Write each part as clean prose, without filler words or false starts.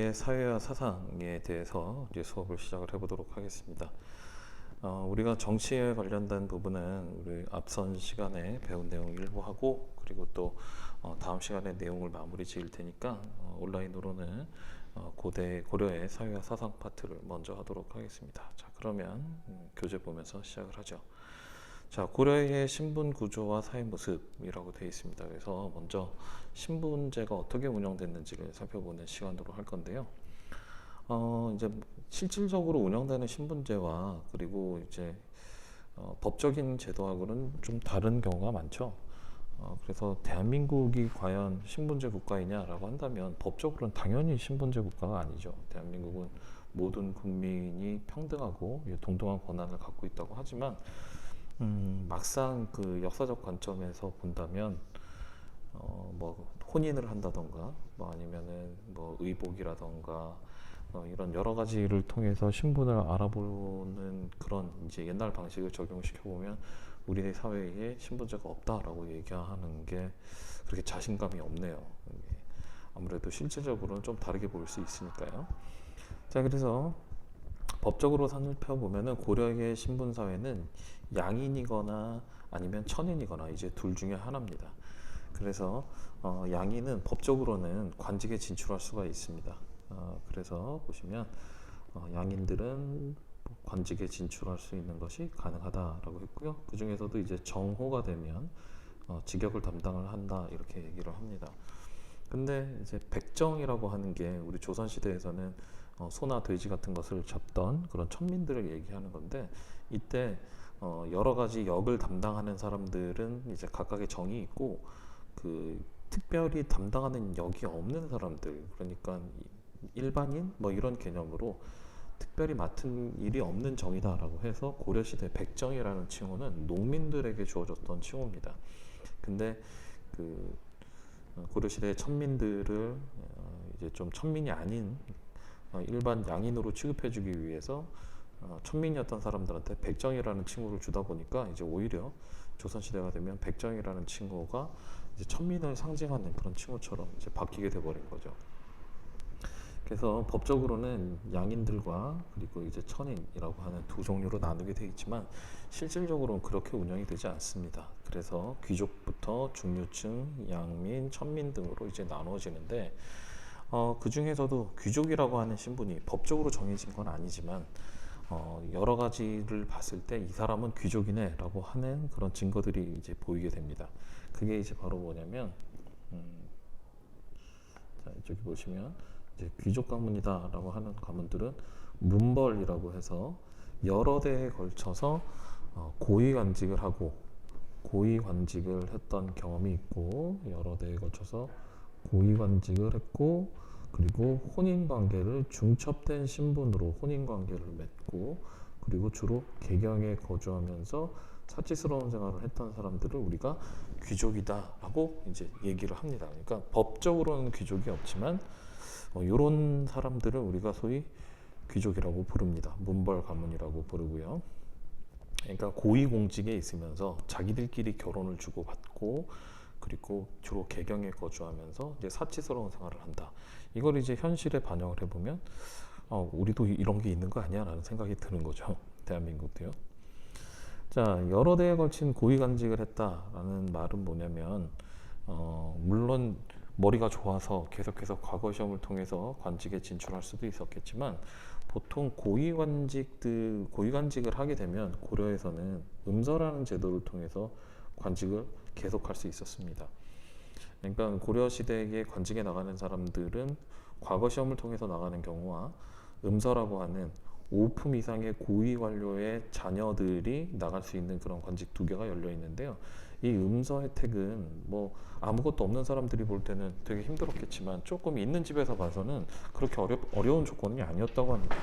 고려의 사회와 사상에 대해서 이제 수업을 시작을 해보도록 하겠습니다. 우리가 정치에 관련된 부분은 우리 앞선 시간에 배운 내용 일부 하고, 그리고 또 다음 시간에 내용을 마무리 지을 테니까 온라인으로는 고려의 사회와 사상 파트를 먼저 하도록 하겠습니다. 자, 그러면 교재 보면서 시작을 하죠. 자, 고려의 신분 구조와 사회 모습이라고 되어 있습니다. 그래서 먼저 신분제가 어떻게 운영됐는지를 살펴보는 시간으로 할 건데요. 이제 실질적으로 운영되는 신분제와 그리고 이제 법적인 제도하고는 좀 다른 경우가 많죠. 그래서 대한민국이 과연 신분제 국가이냐라고 한다면 법적으로는 당연히 신분제 국가가 아니죠. 대한민국은 모든 국민이 평등하고 동등한 권한을 갖고 있다고 하지만 막상 그 역사적 관점에서 본다면 뭐 혼인을 한다던가 뭐 아니면은 뭐 의복이라던가 이런 여러 가지를 통해서 신분을 알아보는 그런 이제 옛날 방식을 적용시켜 보면 우리 사회에 신분제가 없다라고 얘기하는 게 그렇게 자신감이 없네요. 아무래도 실질적으로는 좀 다르게 보일 수 있으니까요. 자, 그래서 법적으로 살펴보면은 고려의 신분 사회는 양인이거나 아니면 천인이거나 이제 둘 중에 하나입니다. 그래서 양인은 법적으로는 관직에 진출할 수가 있습니다. 그래서 보시면 양인들은 관직에 진출할 수 있는 것이 가능하다라고 했고요. 그 중에서도 이제 정호가 되면 직역을 담당을 한다 이렇게 얘기를 합니다. 근데 이제 백정이라고 하는 게 우리 조선 시대에서는 소나 돼지 같은 것을 잡던 그런 천민들을 얘기하는 건데, 이때 여러 가지 역을 담당하는 사람들은 이제 각각의 정이 있고, 그 특별히 담당하는 역이 없는 사람들, 그러니까 일반인 뭐 이런 개념으로 특별히 맡은 일이 없는 정이다라고 해서 고려시대 백정이라는 칭호는 농민들에게 주어졌던 칭호입니다. 근데 그 고려시대 천민들을 이제 좀 천민이 아닌 일반 양인으로 취급해주기 위해서 천민이었던 사람들한테 백정이라는 칭호를 주다 보니까 이제 오히려 조선시대가 되면 백정이라는 칭호가 이제 천민을 상징하는 그런 칭호처럼 이제 바뀌게 돼버린 거죠. 그래서 법적으로는 양인들과 그리고 이제 천인이라고 하는 두 종류로 나누게 되어 있지만 실질적으로는 그렇게 운영이 되지 않습니다. 그래서 귀족부터 중류층, 양민, 천민 등으로 이제 나누어지는데, 그 중에서도 귀족이라고 하는 신분이 법적으로 정해진 건 아니지만 여러 가지를 봤을 때 이 사람은 귀족이네라고 하는 그런 증거들이 이제 보이게 됩니다. 그게 이제 바로 뭐냐면, 자, 이쪽에 보시면 이제 귀족 가문이다라고 하는 가문들은 문벌이라고 해서 여러 대에 걸쳐서 고위관직을 하고 고위관직을 했던 경험이 있고, 여러 대에 걸쳐서 고위관직을 했고, 그리고 혼인관계를 중첩된 신분으로 혼인관계를 맺고, 그리고 주로 개경에 거주하면서 사치스러운 생활을 했던 사람들을 우리가 귀족이다라고 이제 얘기를 합니다. 그러니까 법적으로는 귀족이 없지만 이런 사람들을 우리가 소위 귀족이라고 부릅니다. 문벌 가문이라고 부르고요. 그러니까 고위공직에 있으면서 자기들끼리 결혼을 주고받고, 그리고 주로 개경에 거주하면서 이제 사치스러운 생활을 한다. 이걸 이제 현실에 반영을 해보면 우리도 이런 게 있는 거 아니야? 라는 생각이 드는 거죠. 대한민국도요. 자, 여러 대에 걸친 고위관직을 했다라는 말은 뭐냐면, 물론 머리가 좋아서 계속해서 과거 시험을 통해서 관직에 진출할 수도 있었겠지만, 보통 고위관직을 하게 되면 고려에서는 음서라는 제도를 통해서 관직을 계속할 수 있었습니다. 그러니까 고려 시대에 관직에 나가는 사람들은 과거 시험을 통해서 나가는 경우와 음서라고 하는 5품 이상의 고위 관료의 자녀들이 나갈 수 있는 그런 관직 두 개가 열려 있는데요. 이 음서 혜택은 뭐 아무것도 없는 사람들이 볼 때는 되게 힘들었겠지만 조금 있는 집에서 봐서는 그렇게 어려운 조건이 아니었다고 합니다.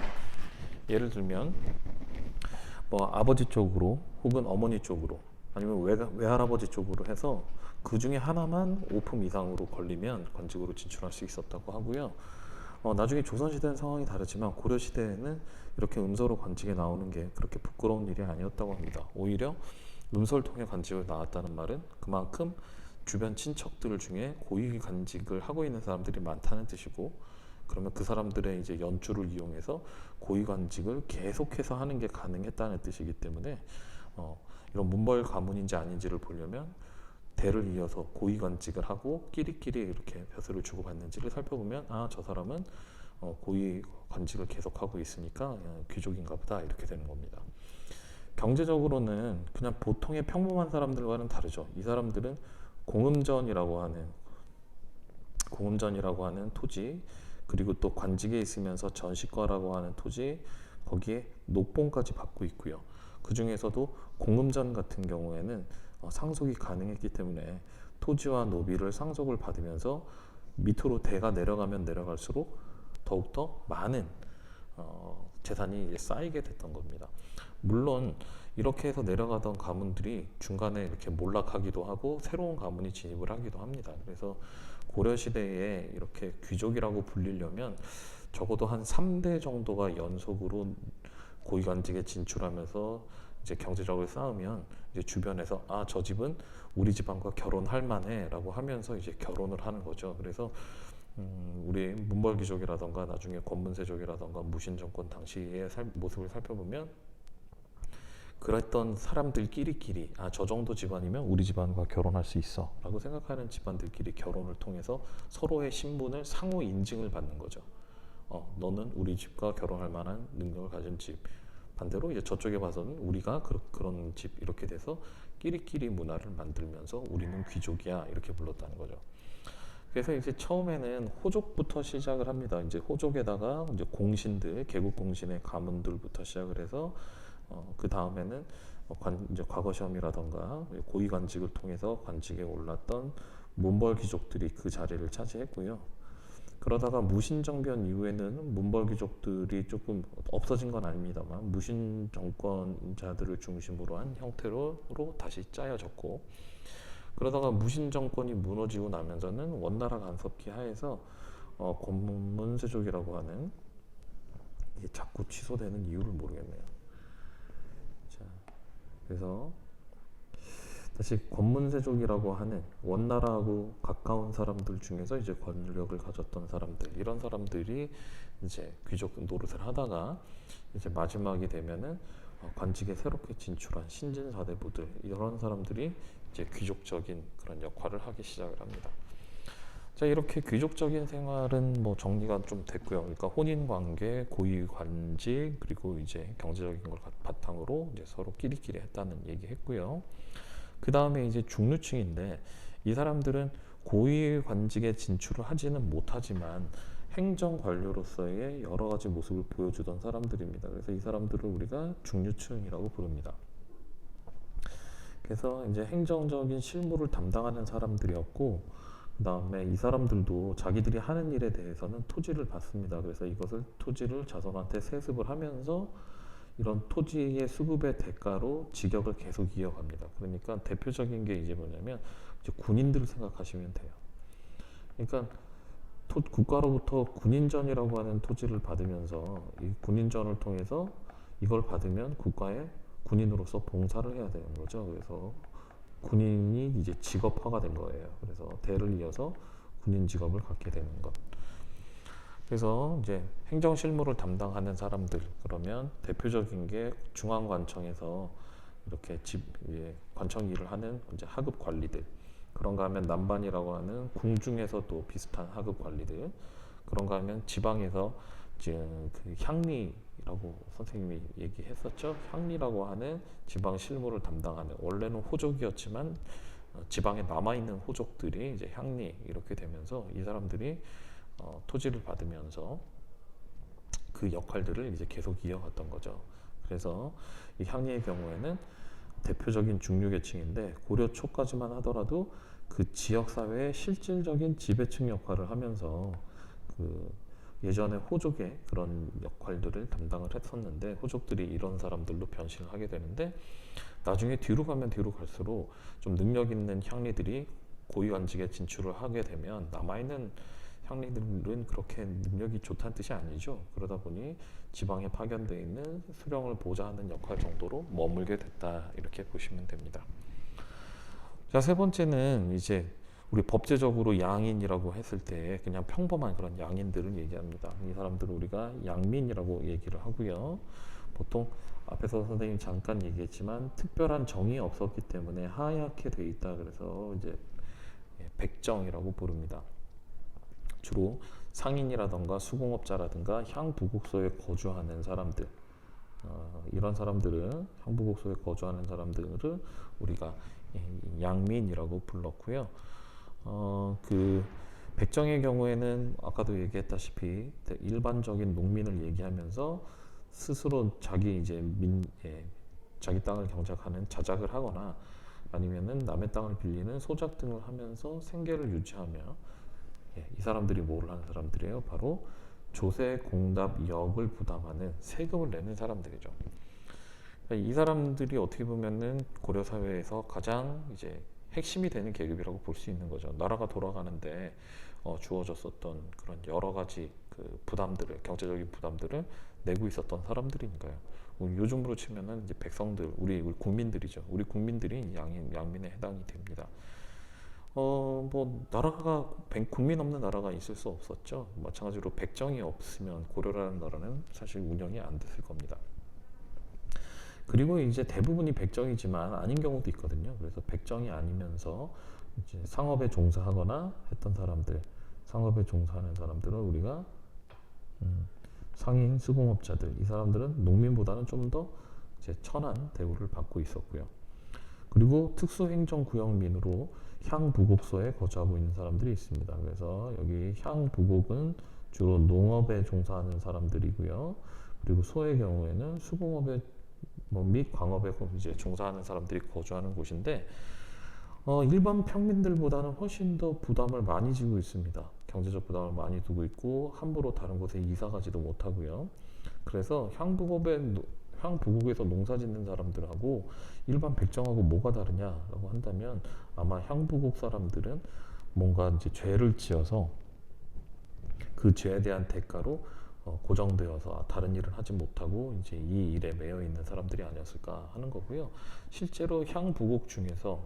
예를 들면 뭐 아버지 쪽으로 혹은 어머니 쪽으로 아니면 외할아버지 쪽으로 해서 그 중에 하나만 5품 이상으로 걸리면 관직으로 진출할 수 있었다고 하고요. 나중에 조선시대는 상황이 다르지만 고려시대에는 이렇게 음서로 관직에 나오는 게 그렇게 부끄러운 일이 아니었다고 합니다. 오히려 음서를 통해 관직을 나왔다는 말은 그만큼 주변 친척들 중에 고위 관직을 하고 있는 사람들이 많다는 뜻이고, 그러면 그 사람들의 이제 연줄을 이용해서 고위관직을 계속해서 하는 게 가능했다는 뜻이기 때문에 이런 문벌 가문인지 아닌지를 보려면 대를 이어서 고위관직을 하고 끼리끼리 이렇게 벼슬을 주고받는지를 살펴보면 저 사람은 고위관직을 계속하고 있으니까 귀족인가 보다 이렇게 되는 겁니다. 경제적으로는 그냥 보통의 평범한 사람들과는 다르죠. 이 사람들은 공음전이라고 하는 토지, 그리고 또 관직에 있으면서 전시과라고 하는 토지, 거기에 녹봉까지 받고 있고요. 그 중에서도 공음전 같은 경우에는 상속이 가능했기 때문에 토지와 노비를 상속을 받으면서 밑으로 대가 내려가면 내려갈수록 더욱더 많은 재산이 이제 쌓이게 됐던 겁니다. 물론 이렇게 해서 내려가던 가문들이 중간에 이렇게 몰락하기도 하고 새로운 가문이 진입을 하기도 합니다. 그래서 고려시대에 이렇게 귀족이라고 불리려면 적어도 한 3대 정도가 연속으로 고위관직에 진출하면서 이제 경제적으로 쌓으면 이제 주변에서 저 집은 우리 집안과 결혼할 만해 라고 하면서 이제 결혼을 하는 거죠. 그래서 우리 문벌귀족이라던가 나중에 권문세족이라던가 무신정권 당시의 모습을 살펴보면 그랬던 사람들끼리끼리 저 정도 집안이면 우리 집안과 결혼할 수 있어 라고 생각하는 집안들끼리 결혼을 통해서 서로의 신분을 상호 인증을 받는 거죠. 너는 우리 집과 결혼할 만한 능력을 가진 집, 반대로 이제 저쪽에 봐서는 우리가 그런 집, 이렇게 돼서 끼리끼리 문화를 만들면서 우리는 귀족이야 이렇게 불렀다는 거죠. 그래서 이제 처음에는 호족부터 시작을 합니다. 이제 호족에다가 이제 공신들, 개국 공신의 가문들부터 시작을 해서 그 다음에는 이제 과거 시험이라던가 고위관직을 통해서 관직에 올랐던 문벌 귀족들이 그 자리를 차지했고요. 그러다가 무신정변 이후에는 문벌 귀족들이 조금 없어진 건 아닙니다만 무신 정권자들을 중심으로 한 형태로 다시 짜여졌고, 그러다가 무신 정권이 무너지고 나면서는 원나라 간섭기 하에서 권문세족이라고 하는, 이게 자꾸 취소되는 이유를 모르겠네요. 자, 그래서 다시 권문세족이라고 하는 원나라하고 가까운 사람들 중에서 이제 권력을 가졌던 사람들, 이런 사람들이 이제 귀족 노릇을 하다가 이제 마지막이 되면은 관직에 새롭게 진출한 신진사대부들, 이런 사람들이 이제 귀족적인 그런 역할을 하기 시작을 합니다. 자, 이렇게 귀족적인 생활은 뭐 정리가 좀 됐고요. 그러니까 혼인관계, 고위관직, 그리고 이제 경제적인 걸 바탕으로 이제 서로 끼리끼리 했다는 얘기했고요. 그 다음에 이제 중류층인데, 이 사람들은 고위관직에 진출을 하지는 못하지만 행정 관료로서의 여러 가지 모습을 보여주던 사람들입니다. 그래서 이 사람들을 우리가 중류층이라고 부릅니다. 그래서 이제 행정적인 실무를 담당하는 사람들이었고, 그 다음에 이 사람들도 자기들이 하는 일에 대해서는 토지를 받습니다. 그래서 이것을 토지를 자손한테 세습을 하면서 이런 토지의 수급의 대가로 직역을 계속 이어갑니다. 그러니까 대표적인 게 이제 뭐냐면 이제 군인들을 생각하시면 돼요. 그러니까 국가로부터 군인전이라고 하는 토지를 받으면서 이 군인전을 통해서 이걸 받으면 국가에 군인으로서 봉사를 해야 되는 거죠. 그래서 군인이 이제 직업화가 된 거예요. 그래서 대를 이어서 군인 직업을 갖게 되는 것. 그래서 이제 행정 실무를 담당하는 사람들, 그러면 대표적인 게 중앙관청에서 이렇게 관청 일을 하는 이제 하급 관리들, 그런가 하면 남반이라고 하는 궁중에서도 비슷한 하급 관리들, 그런가 하면 지방에서 지금 그 향리라고 선생님이 얘기했었죠. 향리라고 하는 지방 실무를 담당하는, 원래는 호족이었지만 지방에 남아있는 호족들이 이제 향리, 이렇게 되면서 이 사람들이 토지를 받으면서 그 역할들을 이제 계속 이어갔던 거죠. 그래서 이 향리의 경우에는 대표적인 중류계층인데, 고려 초까지만 하더라도 그 지역 사회의 실질적인 지배층 역할을 하면서 그 예전에 호족의 그런 역할들을 담당을 했었는데, 호족들이 이런 사람들로 변신을 하게 되는데, 나중에 뒤로 가면 뒤로 갈수록 좀 능력 있는 향리들이 고위관직에 진출을 하게 되면 남아있는 향리들은 그렇게 능력이 좋다는 뜻이 아니죠. 그러다 보니 지방에 파견되어 있는 수령을 보좌하는 역할 정도로 머물게 됐다, 이렇게 보시면 됩니다. 자, 세 번째는 이제 우리 법제적으로 양인이라고 했을 때 그냥 평범한 그런 양인들을 얘기합니다. 이 사람들을 우리가 양민이라고 얘기를 하고요. 보통 앞에서 선생님이 잠깐 얘기했지만 특별한 정이 없었기 때문에 하얗게 돼 있다. 그래서 이제 백정이라고 부릅니다. 주로 상인이라던가 수공업자라든가 향부곡소에 거주하는 사람들, 이런 사람들은 향부곡소에 거주하는 사람들을 우리가 양민이라고 불렀고요. 그 백정의 경우에는 아까도 얘기했다시피 일반적인 농민을 얘기하면서 스스로 자기 자기 땅을 경작하는 자작을 하거나 아니면은 남의 땅을 빌리는 소작 등을 하면서 생계를 유지하며, 이 사람들이 뭘 하는 사람들이에요? 바로 조세, 공납, 역을 부담하는 세금을 내는 사람들이죠. 그러니까 이 사람들이 어떻게 보면은 고려 사회에서 가장 이제 핵심이 되는 계급이라고 볼 수 있는 거죠. 나라가 돌아가는데 주어졌었던 그런 여러 가지 그 부담들을, 경제적인 부담들을 내고 있었던 사람들이니까요. 요즘으로 치면은 이제 백성들, 우리 국민들이죠. 우리 국민들이 양민에 해당이 됩니다. 뭐 나라가 국민 없는 나라가 있을 수 없었죠. 마찬가지로 백정이 없으면 고려라는 나라는 사실 운영이 안 됐을 겁니다. 그리고 이제 대부분이 백정이지만 아닌 경우도 있거든요. 그래서 백정이 아니면서 이제 상업에 종사하거나 했던 사람들, 상업에 종사하는 사람들은 우리가 상인 수공업자들, 이 사람들은 농민보다는 좀 더 천한 대우를 받고 있었고요. 그리고 특수행정구역민으로 향부곡소에 거주하고 있는 사람들이 있습니다. 그래서 여기 향부곡은 주로 농업에 종사하는 사람들이고요. 그리고 소의 경우에는 수공업에 및 광업에 이제 종사하는 사람들이 거주하는 곳인데, 일반 평민들보다는 훨씬 더 부담을 많이 지고 있습니다. 경제적 부담을 많이 두고 있고 함부로 다른 곳에 이사 가지도 못하고요. 그래서 향부곡에서 농사 짓는 사람들하고 일반 백정하고 뭐가 다르냐라고 한다면, 아마 향부곡 사람들은 뭔가 이제 죄를 지어서 그 죄에 대한 대가로 고정되어서 다른 일을 하지 못하고 이제 이 일에 매여 있는 사람들이 아니었을까 하는 거고요. 실제로 향부곡 중에서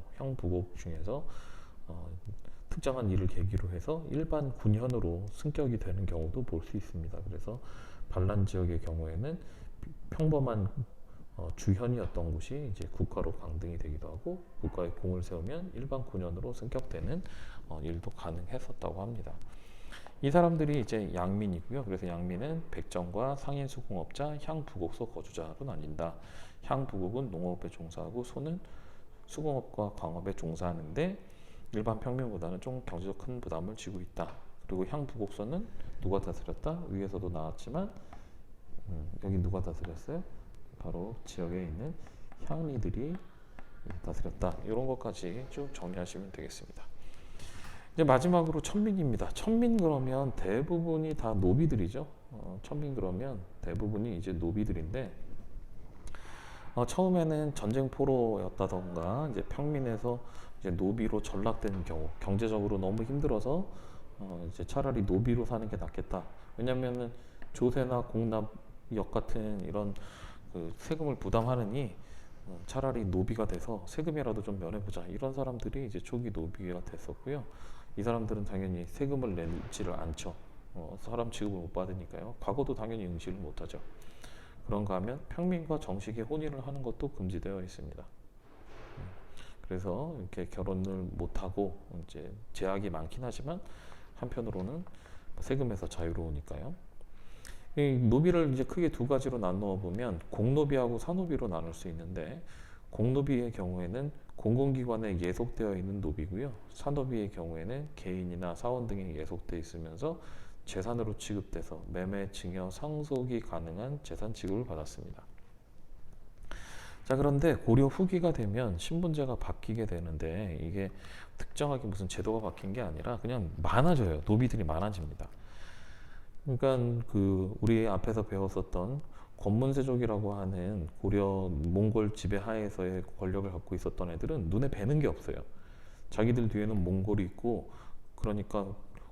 특정한 일을 계기로 해서 일반 군현으로 승격이 되는 경우도 볼 수 있습니다. 그래서 반란 지역의 경우에는 평범한 주현이었던 곳이 이제 국가로 강등이 되기도 하고, 국가에 공을 세우면 일반 군현으로 승격되는 일도 가능했었다고 합니다. 이 사람들이 이제 양민이고요. 그래서 양민은 백정과 상인 수공업자, 향부곡소 거주자로 나뉜다. 향부곡은 농업에 종사하고 소는 수공업과 광업에 종사하는데 일반 평민보다는 좀 경제적 큰 부담을 지고 있다. 그리고 향부곡소는 누가 다스렸다? 위에서도 나왔지만 여기 누가 다스렸어요? 바로 지역에 있는 향리들이 다스렸다. 이런 것까지 쭉 정리하시면 되겠습니다. 이제 마지막으로 천민입니다. 천민 그러면 대부분이 다 노비들이죠. 천민 그러면 대부분이 이제 노비들인데, 처음에는 전쟁 포로였다던가 이제 평민에서 이제 노비로 전락되는 경우, 경제적으로 너무 힘들어서 이제 차라리 노비로 사는 게 낫겠다. 왜냐면은 조세나 공납역 같은 이런 그 세금을 부담하느니 차라리 노비가 돼서 세금이라도 좀 면해보자. 이런 사람들이 이제 초기 노비가 됐었고요. 이 사람들은 당연히 세금을 내지를 않죠. 사람 취급을 못 받으니까요. 과거도 당연히 응시를 못하죠. 그런가 하면 평민과 정식의 혼인을 하는 것도 금지되어 있습니다. 그래서 이렇게 결혼을 못하고 이제 제약이 많긴 하지만 한편으로는 세금에서 자유로우니까요. 이 노비를 이제 크게 두 가지로 나누어 보면 공노비하고 사노비로 나눌 수 있는데, 공노비의 경우에는 공공기관에 예속되어 있는 노비고요. 사노비의 경우에는 개인이나 사원 등에 예속되어 있으면서 재산으로 취급돼서 매매, 증여, 상속이 가능한 재산 취급을 받았습니다. 자, 그런데 고려 후기가 되면 신분제가 바뀌게 되는데, 이게 특정하게 무슨 제도가 바뀐 게 아니라 그냥 많아져요. 노비들이 많아집니다. 그러니까 그 우리 앞에서 배웠었던 권문세족이라고 하는 고려 몽골 지배 하에서의 권력을 갖고 있었던 애들은 눈에 뵈는 게 없어요. 자기들 뒤에는 몽골이 있고, 그러니까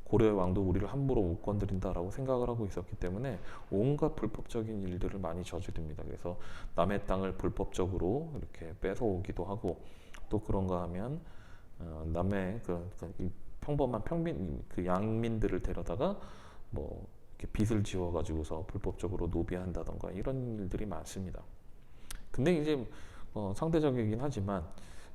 고려의 왕도 우리를 함부로 못 건드린다라고 생각을 하고 있었기 때문에 온갖 불법적인 일들을 많이 저지릅니다. 그래서 남의 땅을 불법적으로 이렇게 뺏어오기도 하고, 또 그런가 하면 남의 평범한 평민 그 양민들을 데려다가 뭐 이렇게 빚을 지어가지고서 불법적으로 노비한다던가 이런 일들이 많습니다. 근데 이제 상대적이긴 하지만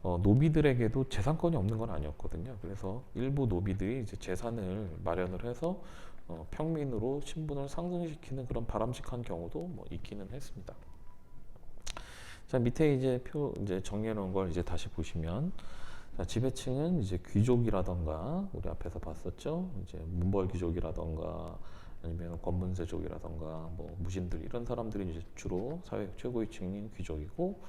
노비들에게도 재산권이 없는 건 아니었거든요. 그래서 일부 노비들이 이제 재산을 마련을 해서 평민으로 신분을 상승시키는 그런 바람직한 경우도 뭐 있기는 했습니다. 자, 밑에 이제 이제 정리해 놓은 걸 이제 다시 보시면, 자, 지배층은 이제 귀족이라던가 우리 앞에서 봤었죠. 이제 문벌 귀족이라던가 아니면 권문세족이라던가 뭐 무신들 이런 사람들이 이제 주로 사회 최고위층인 귀족이고,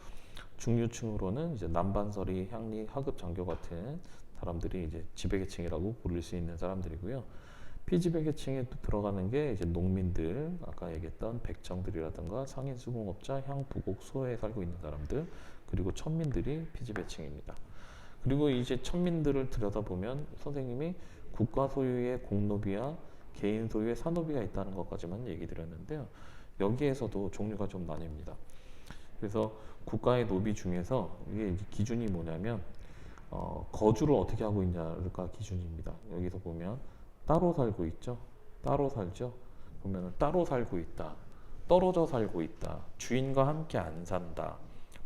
중류층으로는 이제 남반서리, 향리, 하급 장교 같은 사람들이 이제 지배계층이라고 부를 수 있는 사람들이고요. 피지배계층에 들어가는 게 이제 농민들, 아까 얘기했던 백정들이라든가 상인 수공업자, 향, 부곡, 소에 살고 있는 사람들, 그리고 천민들이 피지배층입니다. 그리고 이제 천민들을 들여다보면 선생님이 국가 소유의 공노비와 개인 소유의 사노비가 있다는 것까지만 얘기 드렸는데요. 여기에서도 종류가 좀 나뉩니다. 그래서 국가의 노비 중에서 이게 이제 기준이 뭐냐면 거주를 어떻게 하고 있냐가 기준입니다. 여기서 보면 따로 살고 있죠. 따로 살죠. 보면 따로 살고 있다. 떨어져 살고 있다. 주인과 함께 안 산다.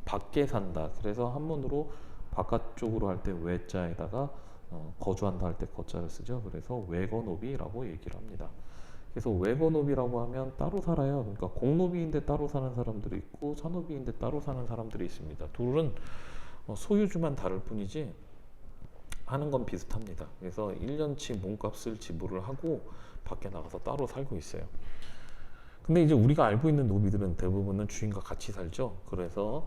밖에 산다. 그래서 한문으로 바깥쪽으로 할 때 외자에다가 거주한다 할 때 거자를 쓰죠. 그래서 외거노비라고 얘기를 합니다. 그래서 외거노비라고 하면 따로 살아요. 그러니까 공노비인데 따로 사는 사람들이 있고 사노비인데 따로 사는 사람들이 있습니다. 둘은 소유주만 다를 뿐이지 하는 건 비슷합니다. 그래서 1년치 몸값을 지불을 하고 밖에 나가서 따로 살고 있어요. 근데 이제 우리가 알고 있는 노비들은 대부분은 주인과 같이 살죠. 그래서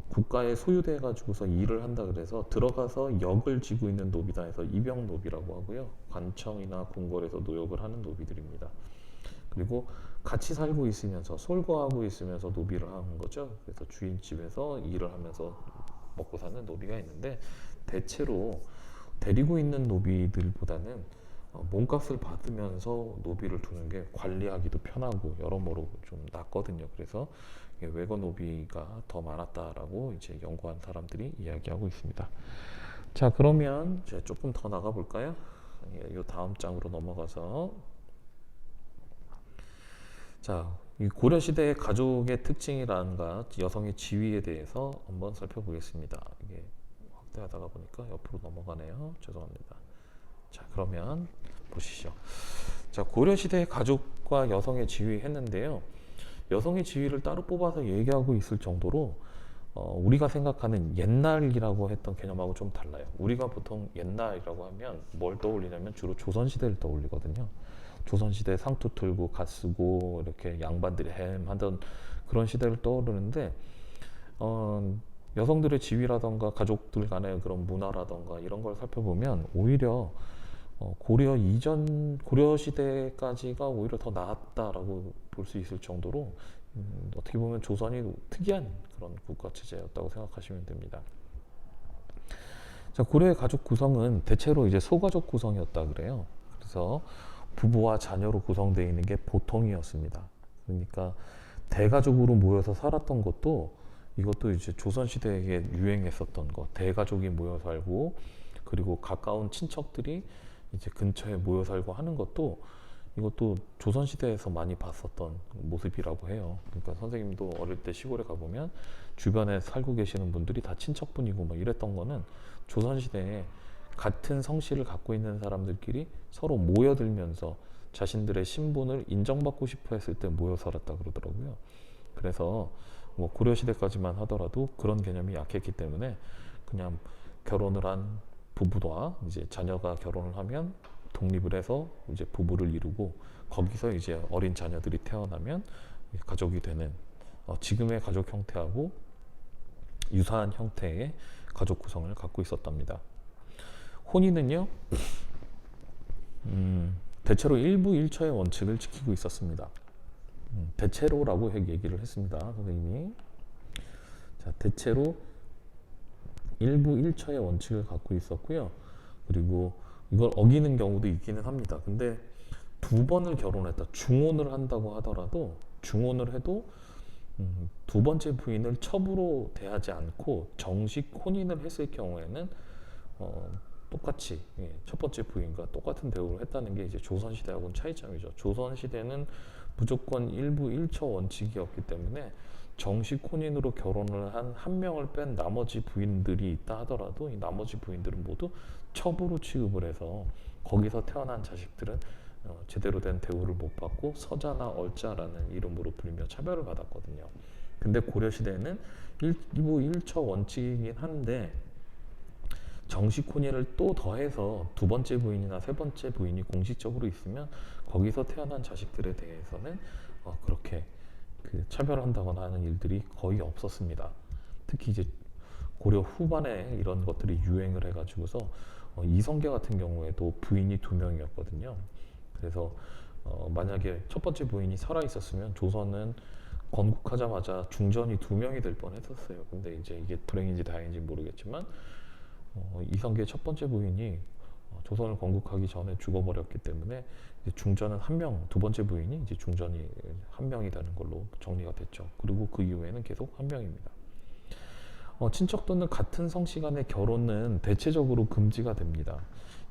국가에 소유돼 가지고서 일을 한다 그래서 들어가서 역을 지고 있는 노비다 해서 입역노비라고 하고요. 관청이나 궁궐에서 노역을 하는 노비들입니다. 그리고 같이 살고 있으면서 솔거하고 있으면서 노비를 하는 거죠. 그래서 주인 집에서 일을 하면서 먹고 사는 노비가 있는데, 대체로 데리고 있는 노비들보다는 몸값을 받으면서 노비를 두는 게 관리하기도 편하고 여러모로 좀 낫거든요. 그래서 외거 노비가 더 많았다라고 이제 연구한 사람들이 이야기하고 있습니다. 자, 그러면 이제 조금 더 나가 볼까요? 이 다음 장으로 넘어가서, 자, 이 고려 시대의 가족의 특징이라든가 여성의 지위에 대해서 한번 살펴보겠습니다. 이게 확대하다가 보니까 옆으로 넘어가네요. 죄송합니다. 자, 그러면 보시죠. 자, 고려 시대의 가족과 여성의 지위 했는데요. 여성의 지위를 따로 뽑아서 얘기하고 있을 정도로 우리가 생각하는 옛날이라고 했던 개념하고 좀 달라요. 우리가 보통 옛날이라고 하면 뭘 떠올리냐면 주로 조선시대를 떠올리거든요. 조선시대 상투 틀고 갓 쓰고 이렇게 양반들이 햄하던 그런 시대를 떠오르는데, 여성들의 지위라던가 가족들 간의 그런 문화라던가 이런 걸 살펴보면 오히려 고려 이전, 고려 시대까지가 오히려 더 나았다라고 볼 수 있을 정도로 어떻게 보면 조선이 특이한 그런 국가 체제였다고 생각하시면 됩니다. 자, 고려의 가족 구성은 대체로 이제 소가족 구성이었다 그래요. 그래서 부부와 자녀로 구성되어 있는 게 보통이었습니다. 그러니까 대가족으로 모여서 살았던 것도, 이것도 이제 조선시대에 유행했었던 것, 대가족이 모여 살고 그리고 가까운 친척들이 이제 근처에 모여 살고 하는 것도, 이것도 조선시대에서 많이 봤었던 모습이라고 해요. 그러니까 선생님도 어릴 때 시골에 가보면 주변에 살고 계시는 분들이 다 친척분이고 뭐 이랬던 거는 조선시대에 같은 성씨를 갖고 있는 사람들끼리 서로 모여들면서 자신들의 신분을 인정받고 싶어 했을 때 모여 살았다 그러더라고요. 그래서 뭐 고려시대까지만 하더라도 그런 개념이 약했기 때문에 그냥 결혼을 한 부부와 이제 자녀가 결혼을 하면 독립을 해서 이제 부부를 이루고 거기서 이제 어린 자녀들이 태어나면 가족이 되는, 지금의 가족 형태하고 유사한 형태의 가족 구성을 갖고 있었답니다. 혼인은요, 대체로 일부 일처의 원칙을 지키고 있었습니다. 대체로라고 얘기를 했습니다, 선생님이. 자, 대체로 일부 일처의 원칙을 갖고 있었고요. 그리고 이걸 어기는 경우도 있기는 합니다. 근데 두 번을 결혼했다, 중혼을 한다고 하더라도, 중혼을 해도 두 번째 부인을 첩으로 대하지 않고 정식 혼인을 했을 경우에는 똑같이 첫 번째 부인과 똑같은 대우를 했다는 게 이제 조선시대하고는 차이점이죠. 조선시대는 무조건 일부 일처 원칙이었기 때문에 정식 혼인으로 결혼을 한 한 명을 뺀 나머지 부인들이 있다 하더라도 이 나머지 부인들은 모두 첩으로 취급을 해서 거기서 태어난 자식들은 제대로 된 대우를 못 받고 서자나 얼자라는 이름으로 불리며 차별을 받았거든요. 근데 고려시대에는 일부 일처 원칙이긴 한데 정식 혼인을 또 더해서 두 번째 부인이나 세 번째 부인이 공식적으로 있으면 거기서 태어난 자식들에 대해서는 그렇게 그 차별한다거나 하는 일들이 거의 없었습니다. 특히 이제 고려 후반에 이런 것들이 유행을 해가지고서 이성계 같은 경우에도 부인이 두 명이었거든요. 그래서 만약에 첫 번째 부인이 살아 있었으면 조선은 건국하자마자 중전이 두 명이 될 뻔했었어요. 근데 이제 이게 불행인지 다행인지 모르겠지만 이성계의 첫 번째 부인이 조선을 건국하기 전에 죽어버렸기 때문에 이제 중전은 한 명, 두 번째 부인이 이제 중전이 한 명이 되는 걸로 정리가 됐죠. 그리고 그 이후에는 계속 한 명입니다. 친척 또는 같은 성씨간의 결혼은 대체적으로 금지가 됩니다.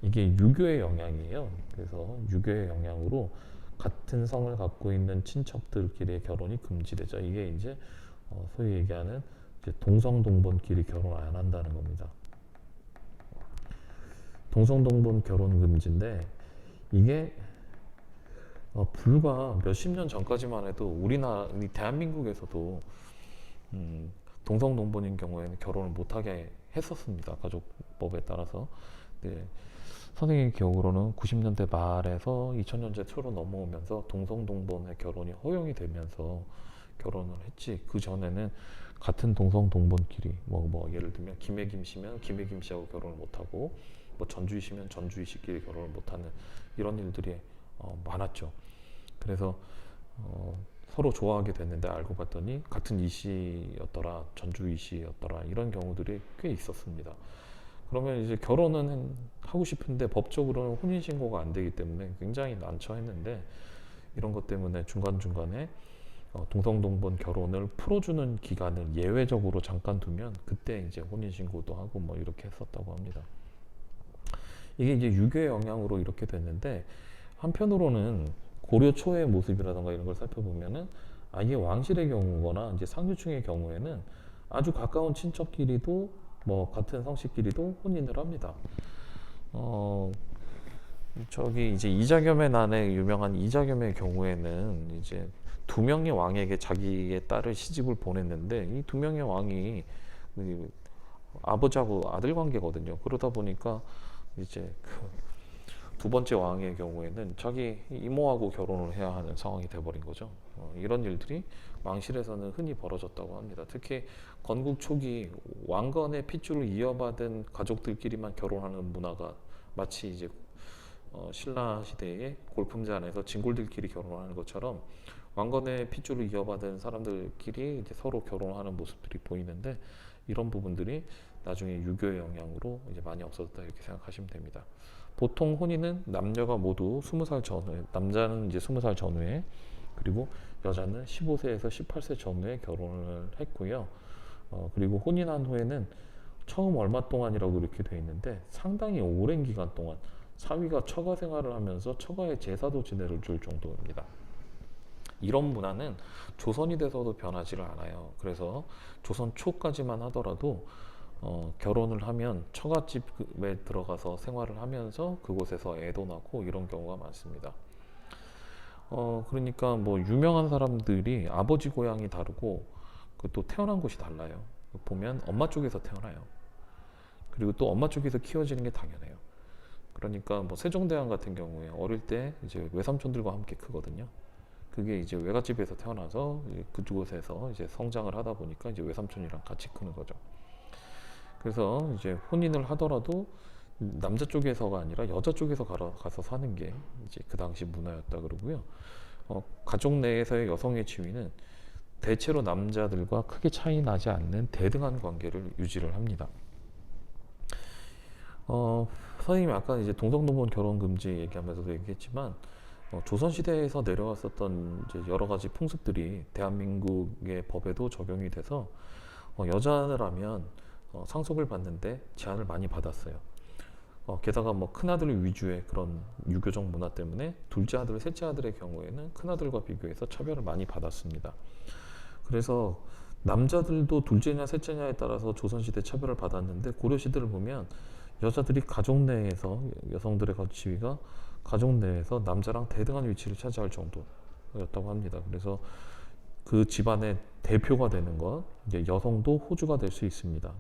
이게 유교의 영향이에요. 그래서 유교의 영향으로 같은 성을 갖고 있는 친척들끼리의 결혼이 금지되죠. 이게 이제 소위 얘기하는 이제 동성동본끼리 결혼 안 한다는 겁니다. 동성동본 결혼 금지인데 이게 불과 몇십 년 전까지만 해도 우리나라 대한민국에서도 동성동본인 경우에는 결혼을 못하게 했었습니다. 가족법에 따라서. 네. 선생님 기억으로는 90년대 말에서 2000년대 초로 넘어오면서 동성동본의 결혼이 허용이 되면서 결혼을 했지. 그 전에는 같은 동성동본끼리 뭐 예를 들면 김혜김 씨면 김혜김 씨하고 결혼을 못하고 뭐 전주희 씨면 전주희 씨끼리 결혼을 못하는 이런 일들이 많았죠. 그래서 서로 좋아하게 됐는데 알고 봤더니 같은 이 씨였더라, 전주희 씨였더라 이런 경우들이 꽤 있었습니다. 그러면 이제 결혼은 하고 싶은데 법적으로는 혼인신고가 안 되기 때문에 굉장히 난처했는데 이런 것 때문에 중간중간에 동성동본 결혼을 풀어주는 기간을 예외적으로 잠깐 두면 그때 이제 혼인신고도 하고 뭐 이렇게 했었다고 합니다. 이게 이제 유교의 영향으로 이렇게 됐는데 한편으로는 고려 초의 모습이라던가 이런 걸 살펴보면은 아예 왕실의 경우거나 이제 상류층의 경우에는 아주 가까운 친척끼리도 뭐 같은 성씨끼리도 혼인을 합니다. 저기 이제 이자겸의 난에 유명한 이자겸의 경우에는 이제 두 명의 왕에게 자기의 딸을 시집을 보냈는데 이 두 명의 왕이 아버지하고 아들 관계거든요. 그러다 보니까 이제 그 두 번째 왕의 경우에는 자기 이모하고 결혼을 해야 하는 상황이 돼버린 거죠. 이런 일들이 왕실에서는 흔히 벌어졌다고 합니다. 특히 건국 초기 왕건의 핏줄을 이어받은 가족들끼리만 결혼하는 문화가 마치 이제 신라 시대의 골품잔에서 진골들끼리 결혼하는 것처럼 왕건의 핏줄을 이어받은 사람들끼리 이제 서로 결혼하는 모습들이 보이는데 이런 부분들이 나중에 유교의 영향으로 이제 많이 없어졌다 이렇게 생각하시면 됩니다. 보통 혼인은 남녀가 모두 20살 전후에, 남자는 이제 20살 전후에 그리고 여자는 15세에서 18세 전후에 결혼을 했고요. 그리고 혼인한 후에는 처음 얼마 동안이라고 이렇게 되어 있는데 상당히 오랜 기간 동안 사위가 처가 생활을 하면서 처가의 제사도 지내줄 정도입니다. 이런 문화는 조선이 돼서도 변하지를 않아요. 그래서 조선 초까지만 하더라도 결혼을 하면 처갓집에 들어가서 생활을 하면서 그곳에서 애도 낳고 이런 경우가 많습니다. 그러니까 뭐 유명한 사람들이 아버지 고향이 다르고 또 태어난 곳이 달라요. 보면 엄마 쪽에서 태어나요. 그리고 또 엄마 쪽에서 키워지는 게 당연해요. 그러니까 뭐 세종대왕 같은 경우에 어릴 때 이제 외삼촌들과 함께 크거든요. 그게 이제 외갓집에서 태어나서 그곳에서 이제 성장을 하다 보니까 이제 외삼촌이랑 같이 크는 거죠. 그래서 이제 혼인을 하더라도 남자 쪽에서가 아니라 여자 쪽에서 가서 사는 게 이제 그 당시 문화였다 그러고요. 가족 내에서의 여성의 지위는 대체로 남자들과 크게 차이 나지 않는 대등한 관계를 유지를 합니다. 선생님이 아까 이제 동성동본 결혼 금지 얘기하면서도 얘기했지만 조선시대에서 내려왔었던 이제 여러 가지 풍습들이 대한민국의 법에도 적용이 돼서 여자라면 상속을 받는데 제한을 많이 받았어요. 게다가 뭐 큰아들 위주의 그런 유교적 문화 때문에 둘째 아들, 셋째 아들의 경우에는 큰아들과 비교해서 차별을 많이 받았습니다. 그래서 남자들도 둘째냐 셋째냐에 따라서 조선시대 차별을 받았는데 고려시대를 보면 여자들이 가족 내에서 여성들의 지위가 가족 내에서 남자랑 대등한 위치를 차지할 정도였다고 합니다. 그래서 그 집안의 대표가 되는 것, 이제 여성도 호주가 될 수 있습니다.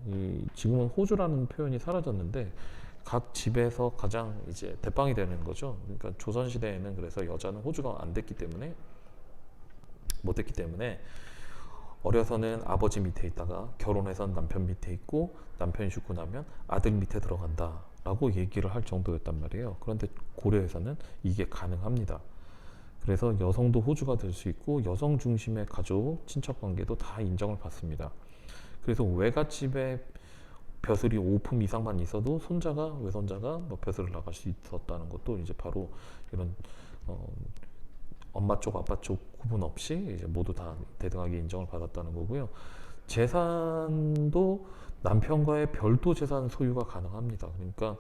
지금은 호주라는 표현이 사라졌는데 각 집에서 가장 이제 대빵이 되는 거죠. 그러니까 조선 시대에는 그래서 여자는 호주가 안 됐기 때문에 못 됐기 때문에 어려서는 아버지 밑에 있다가 결혼해서 남편 밑에 있고 남편이 죽고 나면 아들 밑에 들어간다라고 얘기를 할 정도였단 말이에요. 그런데 고려에서는 이게 가능합니다. 그래서 여성도 호주가 될 수 있고 여성 중심의 가족, 친척 관계도 다 인정을 받습니다. 그래서 외갓집에 벼슬이 5품 이상만 있어도 손자가 외손자가 뭐 벼슬을 나갈 수 있었다는 것도 이제 바로 이런 엄마 쪽 아빠 쪽 구분 없이 이제 모두 다 대등하게 인정을 받았다는 거고요. 재산도 남편과의 별도 재산 소유가 가능합니다. 그러니까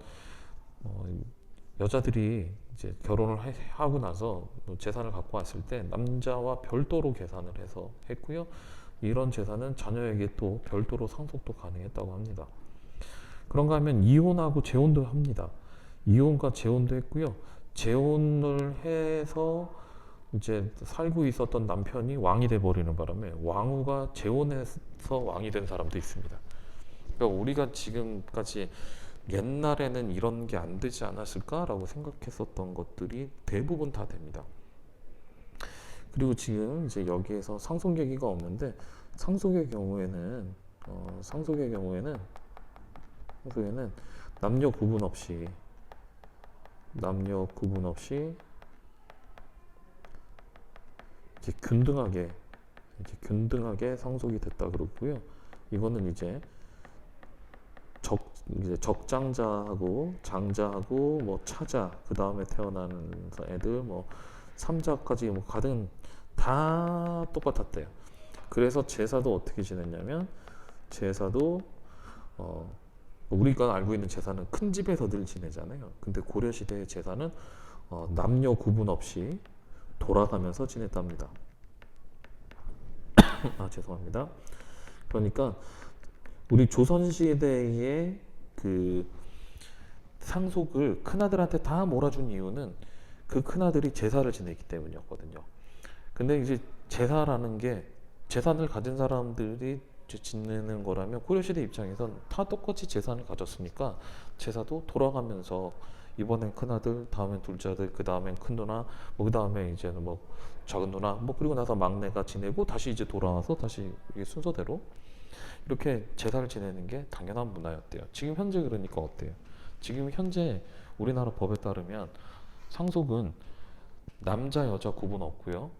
여자들이 이제 결혼을 하고 나서 재산을 갖고 왔을 때 남자와 별도로 계산을 해서 했고요. 이런 재산은 자녀에게 또 별도로 상속도 가능했다고 합니다. 그런가 하면 이혼하고 재혼도 합니다. 이혼과 재혼도 했고요. 재혼을 해서 이제 살고 있었던 남편이 왕이 돼 버리는 바람에 왕후가 재혼해서 왕이 된 사람도 있습니다. 그러니까 우리가 지금까지 옛날에는 이런 게 안 되지 않았을까라고 생각했었던 것들이 대부분 다 됩니다. 그리고 지금 이제 여기에서 상속 얘기가 없는데 상속의 경우에는 남녀 구분 없이 이렇게 균등하게 상속이 됐다 그러고요. 이거는 이제 적장자하고 장자하고 뭐 차자 그 다음에 태어나는 애들 뭐 삼자까지 뭐 가등 다 똑같았대요. 그래서 제사도 어떻게 지냈냐면 제사도 우리가 알고 있는 제사는 큰 집에서 늘 지내잖아요. 근데 고려 시대의 제사는 남녀 구분 없이 돌아가면서 지냈답니다. 죄송합니다. 그러니까 우리 조선시대의 그 상속을 큰아들한테 다 몰아준 이유는 그 큰아들이 제사를 지내기 때문이었거든요. 근데 이제 제사라는 게 재산을 가진 사람들이 지내는 거라면 고려시대 입장에선 다 똑같이 재산을 가졌으니까 제사도 돌아가면서 이번엔 큰아들, 다음엔 둘째 아들, 그 다음엔 큰누나, 뭐 그 다음에 이제는 뭐 작은 누나, 뭐 그리고 나서 막내가 지내고 다시 이제 돌아와서 다시 이게 순서대로 이렇게 제사를 지내는 게 당연한 문화였대요. 지금 현재 그러니까 어때요? 지금 현재 우리나라 법에 따르면 상속은 남자 여자 구분 없고요.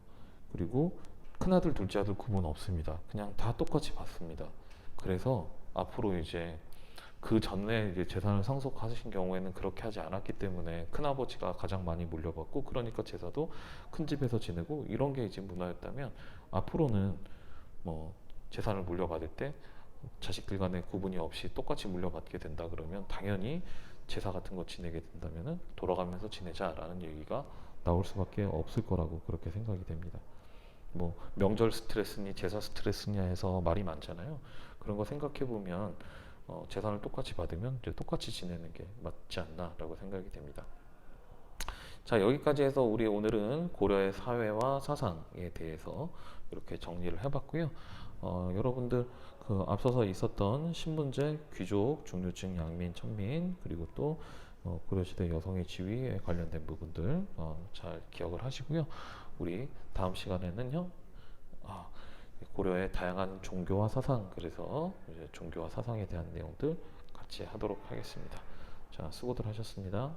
그리고 큰아들 둘째 아들 구분 없습니다. 그냥 다 똑같이 받습니다. 그래서 앞으로 이제 그 전에 이제 재산을 상속하신 경우에는 그렇게 하지 않았기 때문에 큰아버지가 가장 많이 물려받고 그러니까 제사도 큰 집에서 지내고 이런 게 이제 문화였다면 앞으로는 뭐 재산을 물려받을 때 자식들 간의 구분이 없이 똑같이 물려받게 된다 그러면 당연히 제사 같은 거 지내게 된다면은 돌아가면서 지내자라는 얘기가 나올 수밖에 없을 거라고 그렇게 생각이 됩니다. 뭐 명절 스트레스니 제사 스트레스냐 해서 말이 많잖아요. 그런 거 생각해 보면 재산을 똑같이 받으면 이제 똑같이 지내는 게 맞지 않나라고 생각이 됩니다. 자, 여기까지 해서 우리 오늘은 고려의 사회와 사상에 대해서 이렇게 정리를 해봤고요. 여러분들 그 앞서서 있었던 신분제, 귀족, 중류층, 양민, 천민 그리고 또 고려시대 여성의 지위에 관련된 부분들 잘 기억을 하시고요. 우리 다음 시간에는요. 고려의 다양한 종교와 사상, 그래서 이제 종교와 사상에 대한 내용들 같이 하도록 하겠습니다. 자, 수고들 하셨습니다.